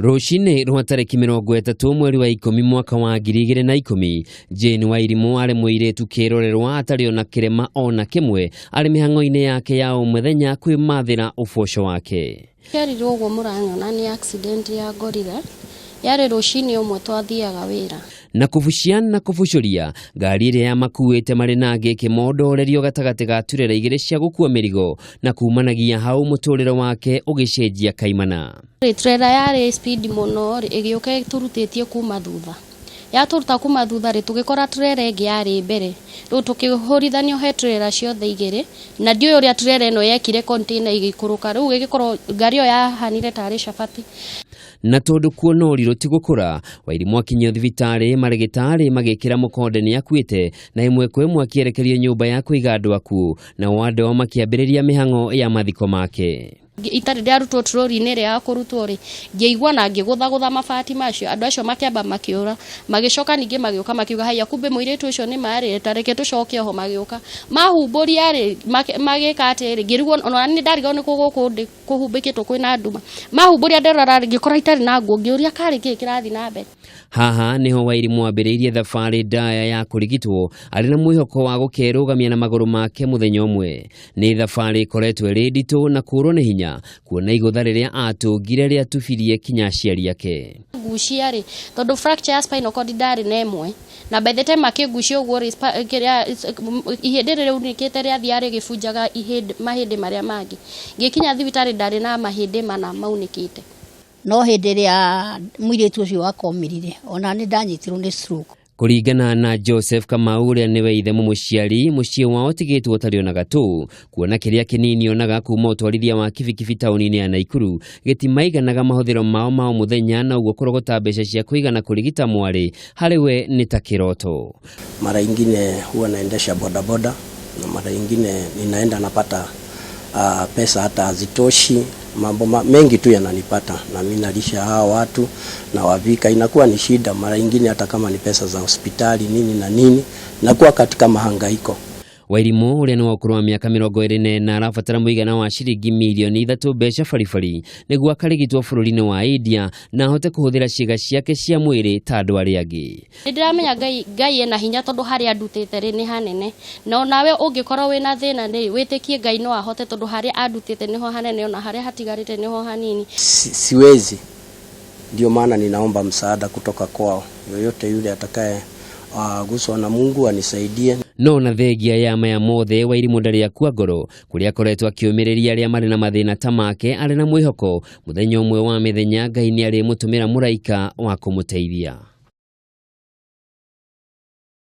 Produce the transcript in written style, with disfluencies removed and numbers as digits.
Rushine rwa tariki 30 mweri wa 10 mwaka wa 2010, Jane Wairimu ari muiretu kirorerwa atari ona kirema ona kimwe ari mihango-ine yake ya umuthenya kwimathira uboco wake. Yarirwo gwo muranyona ni accident ya gorire. Yari rushine umwe twathiaga wira. Na kuvuciana na kuvucoria ngari ire ya makuite mari nange kimodorerio gatagati ga turera igire cia gukua mirigo na kumanagia hau muturire wake ugicenjia kaimana. Trailer yari speed muno igioka turutitie kuma thutha. Yaturuta kuma thutha ri tugikora trailer igi yari mbere. Ru tukihorithanio he trailer ciothe igire na ndio uria trailer eno yekire container igikuruka ru gigikorwo ngari yo yahanire tari shabati. Na tondu kuona uriro tigukura Wairimu akinyio thibitari marigitari magikira mukonde ni akuite na imwe kwa imwe akierekerio nyumba ya kuiga andu aku na wande wa makiambiriria mihango ya mathiko make. Itari ndarutwo trori-ine ria akurutwo ri ngeigwa na ngigutha mabati macio andu acio makiamba makiura magicoka ninge magioka makiuga haya kumbe muiretu ucio ni mari tareke tucoke ho magioka mahumburia ri magika atiri ngirigwo ona ni ndariga ni kuhumbikitwo kwina nduma mahumburia nderora ngikora itari na nguo ngiuria kari kirathi na mbere. Haha niho Wairimu ambiriirie thabari ndaya ya kurigitwo ari na mwihoko wa gukerugamia na maguru make muthenya umwe. Ni thabari koretwe ri nditu na kurwo ni hinya kuona igutha riria atungire ria tufirie kinya aciari yake. Gucia ri tondu fracture ya spinal cord ndari na imwe na by the time akigucia uguo ri ihindi riu nikite ria thiari gibunjaga mahindi maria mangi ngikinya thibitari ndari na mahindi mana maunikite. No hindi ria muiretu ucio wakomirire ona ni ndanyitirwo ni stroke. Kuringana na Joseph Kamau uria niwe ithe muciari mucie wao tigitwo tari ona gatu kuona kiria kinini onaga kuma utwarithia wa kibikibi tauni-ini ya Naikuru gitimaiganaga mahuthiro mao ma muthenya na uguo kurogota mbeca cia kuigana kurigita mwari hariwe ni ta kiroto. Mara ingine huwa naendesha bodaboda na mara ingine ninaenda napata pesa hata hazitoshi. Mambo mengi tu yananipata na mimi nalisha hawa watu na wavika, inakuwa ni shida. Mara nyingine hata kama ni pesa za hospitali nini na nini nakuwa katika mahangaiko. Wairimu uria ni wakuru wa miaka 24 na arabatara muigana wa ciringi milioni 3 mbeca baribari niguo akarigitwo bururi-ini wa India na ahote kuhuthira ciega ciake cia mwiri ta andu aria angi. Ndiramenya Ngai ena hinya tondu haria andutite ri ni hanene no nawe ungikorwo wina thina ni witikie Ngai no ahote tondu haria andutite niho hanene ona haria hatigarite niho hanini. Siwezi, ndio maana ninaomba msaada kutoka kwao, yoyote yule atakaye guswa na Mungu anisaidie. No na thegia ya maya mothe Wairimu ndari akua ngoro kuria akoretwo akiumiriria aria mari na mathina ta make ari na mwihoko muthenya umwe wa mithenya Ngai ni ari mutumira muraika wa kumuteithia.